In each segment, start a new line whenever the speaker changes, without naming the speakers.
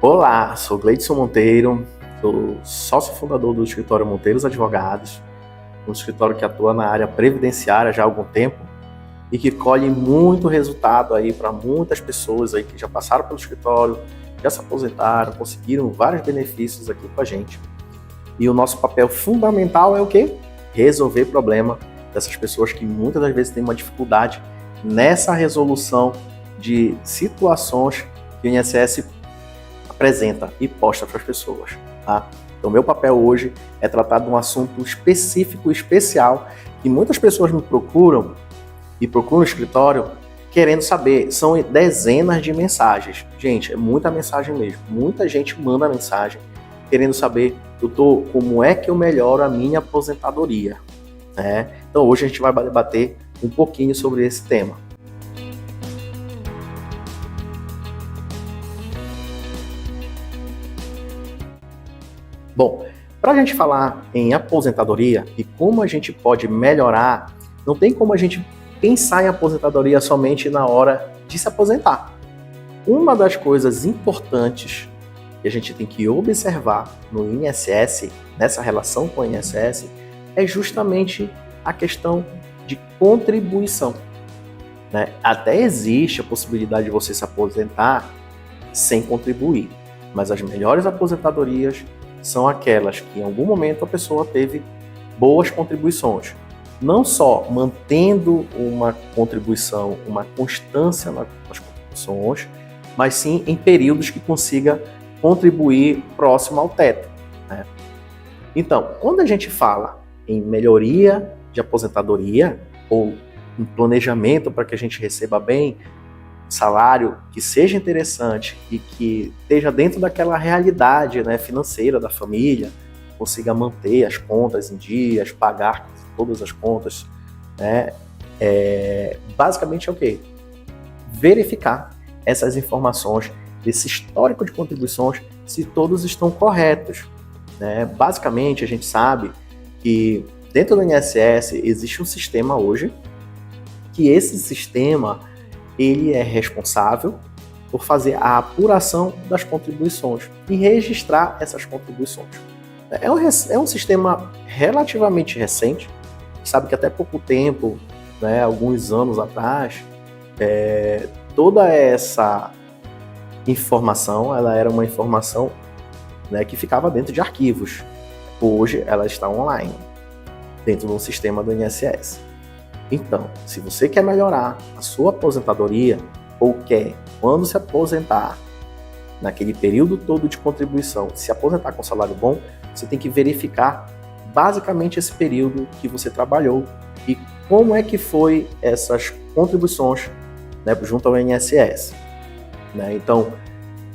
Olá, sou Gleidson Monteiro, sou sócio fundador do escritório Monteiros Advogados, um escritório que atua na área previdenciária já há algum tempo e que colhe muito resultado aí para muitas pessoas aí que já passaram pelo escritório, já se aposentaram, conseguiram vários benefícios aqui com a gente. E o nosso papel fundamental é o quê? Resolver problema dessas pessoas que muitas das vezes têm uma dificuldade nessa resolução de situações que o INSS apresenta e posta para as pessoas, tá? Então, meu papel hoje é tratar de um assunto específico, especial, que muitas pessoas me procuram e procuram o escritório querendo saber. São dezenas de mensagens. Gente, é muita mensagem mesmo. Muita gente manda mensagem querendo saber, doutor, como é que eu melhoro a minha aposentadoria, né? Então, hoje a gente vai debater um pouquinho sobre esse tema. Bom, para a gente falar em aposentadoria e como a gente pode melhorar, não tem como a gente pensar em aposentadoria somente na hora de se aposentar. Uma das coisas importantes que a gente tem que observar no INSS, nessa relação com o INSS, é justamente a questão de contribuição, né? Até existe a possibilidade de você se aposentar sem contribuir, mas as melhores aposentadorias são aquelas que em algum momento a pessoa teve boas contribuições. Não só mantendo uma contribuição, uma constância nas contribuições, mas sim em períodos que consiga contribuir próximo ao teto, né? Então, quando a gente fala em melhoria de aposentadoria ou um planejamento para que a gente receba bem salário que seja interessante e que esteja dentro daquela realidade, né, financeira da família, consiga manter as contas em dias, pagar todas as contas, né? Basicamente é o quê? Verificar essas informações, esse histórico de contribuições, se todos estão corretos, né? Basicamente a gente sabe que dentro do INSS existe um sistema hoje, que esse sistema ele é responsável por fazer a apuração das contribuições e registrar essas contribuições. É um sistema relativamente recente, sabe que até pouco tempo, né, alguns anos atrás, toda essa informação, ela era uma informação, né, que ficava dentro de arquivos. Hoje ela está online, dentro do sistema do INSS. Então, se você quer melhorar a sua aposentadoria ou quer, quando se aposentar, naquele período todo de contribuição, se aposentar com salário bom, você tem que verificar basicamente esse período que você trabalhou e como é que foi essas contribuições, né, junto ao INSS, né? Então,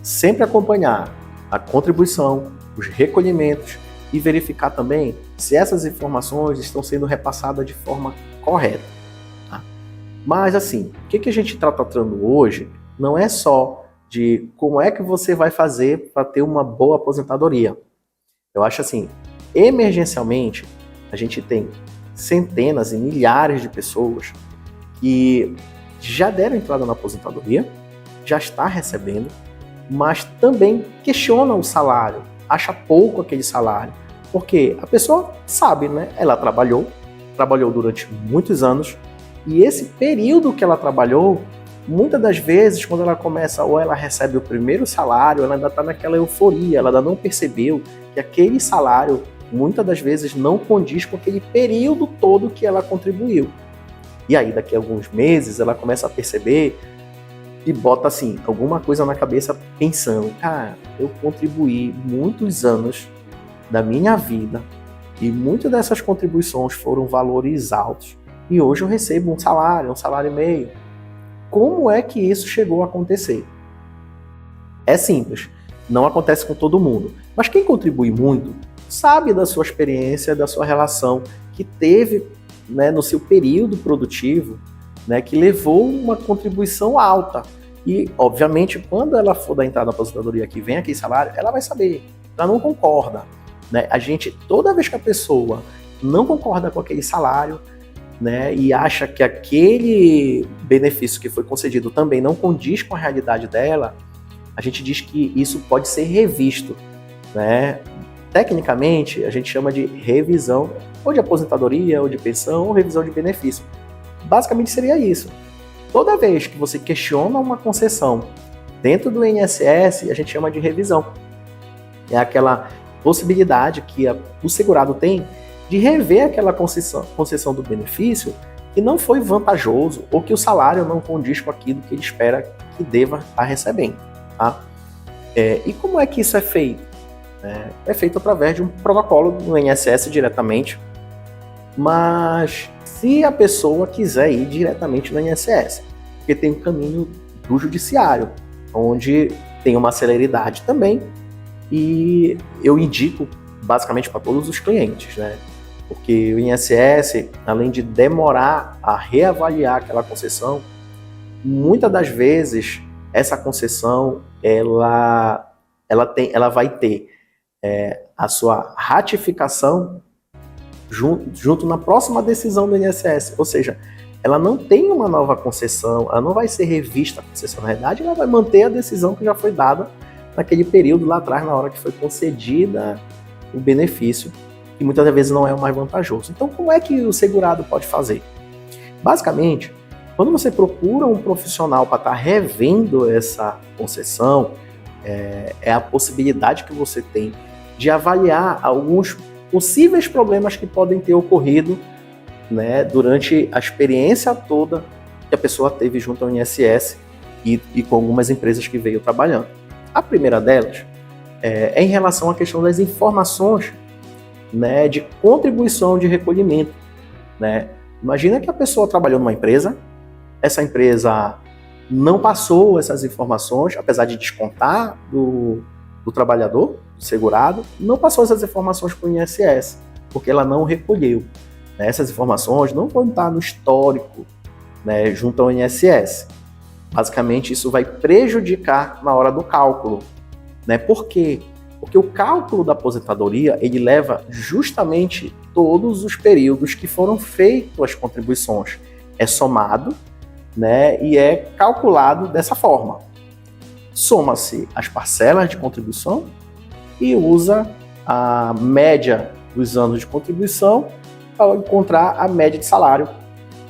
sempre acompanhar a contribuição, os recolhimentos e verificar também se essas informações estão sendo repassadas de forma correta, tá? Mas assim, o que a gente está tratando hoje não é só de como é que você vai fazer para ter uma boa aposentadoria. Eu acho assim, emergencialmente, a gente tem centenas e milhares de pessoas que já deram entrada na aposentadoria, já está recebendo, mas também questiona o salário, acha pouco aquele salário, porque a pessoa sabe, né? Ela trabalhou durante muitos anos, e esse período que ela trabalhou, muitas das vezes, quando ela começa, ou ela recebe o primeiro salário, ela ainda está naquela euforia, ela ainda não percebeu que aquele salário, muitas das vezes, não condiz com aquele período todo que ela contribuiu. E aí, daqui a alguns meses, ela começa a perceber e bota, assim, alguma coisa na cabeça pensando, cara, eu contribuí muitos anos da minha vida e muitas dessas contribuições foram valores altos e hoje eu recebo um salário e meio. Como é que isso chegou a acontecer? É simples, não acontece com todo mundo, mas quem contribui muito sabe da sua experiência, da sua relação que teve, né, no seu período produtivo, né, que levou uma contribuição alta. E, obviamente, quando ela for dar entrada na aposentadoria que vem aquele salário, ela vai saber, ela não concorda, né? A gente, toda vez que a pessoa não concorda com aquele salário, né, e acha que aquele benefício que foi concedido também não condiz com a realidade dela, a gente diz que isso pode ser revisto, né? Tecnicamente, a gente chama de revisão ou de aposentadoria, ou de pensão, ou revisão de benefício. Basicamente seria isso. Toda vez que você questiona uma concessão dentro do INSS, a gente chama de revisão. É aquela possibilidade que o segurado tem de rever aquela concessão do benefício que não foi vantajoso ou que o salário não condiz com aquilo que ele espera que deva estar recebendo. Tá? E como é que isso é feito? É feito através de um protocolo do INSS diretamente, mas se a pessoa quiser ir diretamente no INSS, porque tem um caminho do judiciário, onde tem uma celeridade também, e eu indico basicamente para todos os clientes, né? Porque o INSS, além de demorar a reavaliar aquela concessão, muitas das vezes essa concessão ela vai ter a sua ratificação junto na próxima decisão do INSS, ou seja, ela não tem uma nova concessão, ela não vai ser revista a concessão, na verdade ela vai manter a decisão que já foi dada naquele período lá atrás, na hora que foi concedida o benefício, que muitas das vezes não é o mais vantajoso. Então, como é que o segurado pode fazer? Basicamente, quando você procura um profissional para estar revendo essa concessão, é a possibilidade que você tem de avaliar alguns possíveis problemas que podem ter ocorrido, né, durante a experiência toda que a pessoa teve junto ao INSS e com algumas empresas que veio trabalhando. A primeira delas é em relação à questão das informações, né, de contribuição de recolhimento. Né? Imagina que a pessoa trabalhou numa empresa, essa empresa não passou essas informações, apesar de descontar do trabalhador, do segurado, não passou essas informações para o INSS, porque ela não recolheu. Né? Essas informações não vão estar no histórico, né, junto ao INSS. Basicamente, isso vai prejudicar na hora do cálculo. Né? Por quê? Porque o cálculo da aposentadoria, ele leva justamente todos os períodos que foram feitas as contribuições. É somado, né, e é calculado dessa forma. Soma-se as parcelas de contribuição e usa a média dos anos de contribuição para encontrar a média de salário.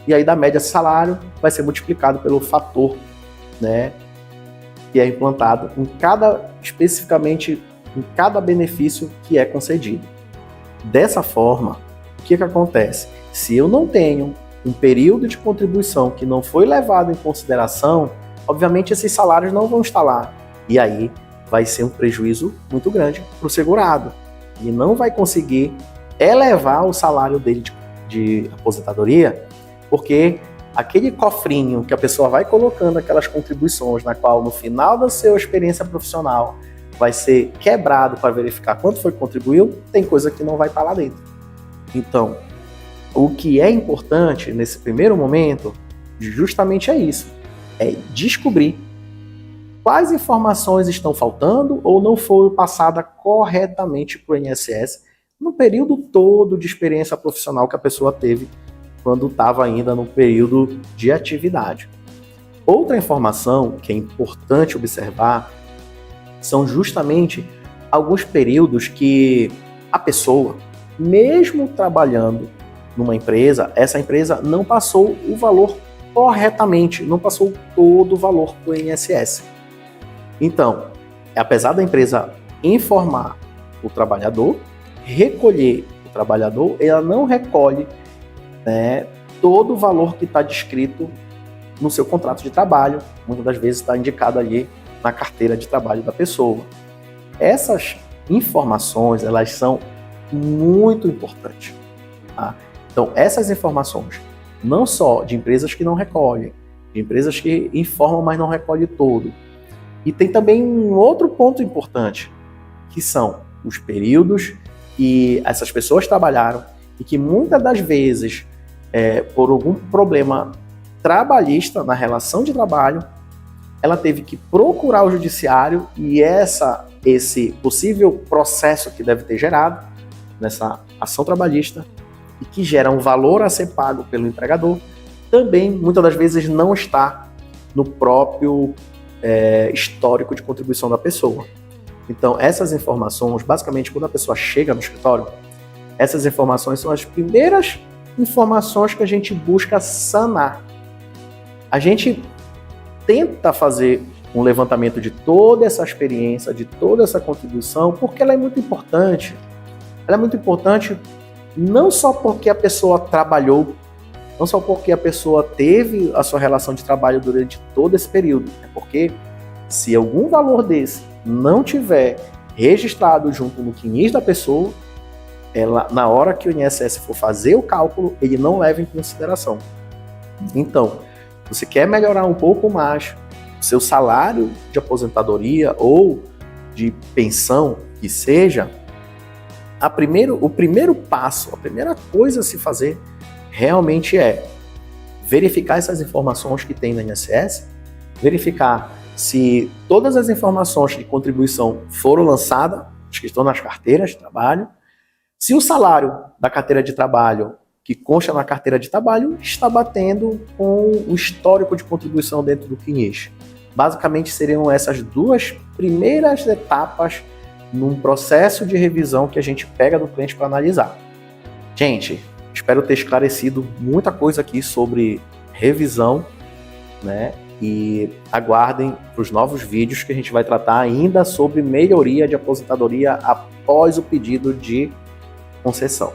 E aí da média de salário vai ser multiplicado pelo fator, né, que é implantado especificamente em cada benefício que é concedido. Dessa forma, o que acontece? Se eu não tenho um período de contribuição que não foi levado em consideração, obviamente esses salários não vão estar lá. E aí vai ser um prejuízo muito grande para o segurado. E não vai conseguir elevar o salário dele de aposentadoria, porque aquele cofrinho que a pessoa vai colocando aquelas contribuições, na qual no final da sua experiência profissional vai ser quebrado para verificar quanto foi que contribuiu, tem coisa que não vai estar lá dentro. Então, o que é importante nesse primeiro momento, justamente é isso, é descobrir quais informações estão faltando ou não foram passadas corretamente para o INSS no período todo de experiência profissional que a pessoa teve quando estava ainda no período de atividade. Outra informação que é importante observar são justamente alguns períodos que a pessoa, mesmo trabalhando numa empresa, essa empresa não passou o valor corretamente, não passou todo o valor para o INSS. Então, apesar da empresa informar o trabalhador, recolher o trabalhador, ela não recolhe, né, todo o valor que está descrito no seu contrato de trabalho, muitas das vezes está indicado ali na carteira de trabalho da pessoa. Essas informações, elas são muito importantes. Tá? Então, essas informações, não só de empresas que não recolhem, de empresas que informam, mas não recolhem todo. E tem também um outro ponto importante, que são os períodos que essas pessoas trabalharam e que muitas das vezes, por algum problema trabalhista na relação de trabalho, ela teve que procurar o judiciário e esse possível processo que deve ter gerado nessa ação trabalhista e que gera um valor a ser pago pelo empregador, também muitas das vezes não está no próprio histórico de contribuição da pessoa. Então, essas informações, basicamente, quando a pessoa chega no escritório, essas informações são as primeiras informações que a gente busca sanar. A gente tenta fazer um levantamento de toda essa experiência, de toda essa contribuição, porque ela é muito importante. Ela é muito importante não só porque a pessoa trabalhou, não só porque a pessoa teve a sua relação de trabalho durante todo esse período, é porque se algum valor desse não tiver registrado junto no CNIS da pessoa, ela, na hora que o INSS for fazer o cálculo, ele não leva em consideração. Então, você quer melhorar um pouco mais seu salário de aposentadoria ou de pensão, que seja, o primeiro passo, a primeira coisa a se fazer realmente é verificar essas informações que tem no INSS, verificar se todas as informações de contribuição foram lançadas, as que estão nas carteiras de trabalho, se o salário da carteira de trabalho que consta na carteira de trabalho está batendo com o histórico de contribuição dentro do CNIS. Basicamente seriam essas duas primeiras etapas num processo de revisão que a gente pega do cliente para analisar. Gente, espero ter esclarecido muita coisa aqui sobre revisão, né? E aguardem para os novos vídeos que a gente vai tratar ainda sobre melhoria de aposentadoria após o pedido de concessão.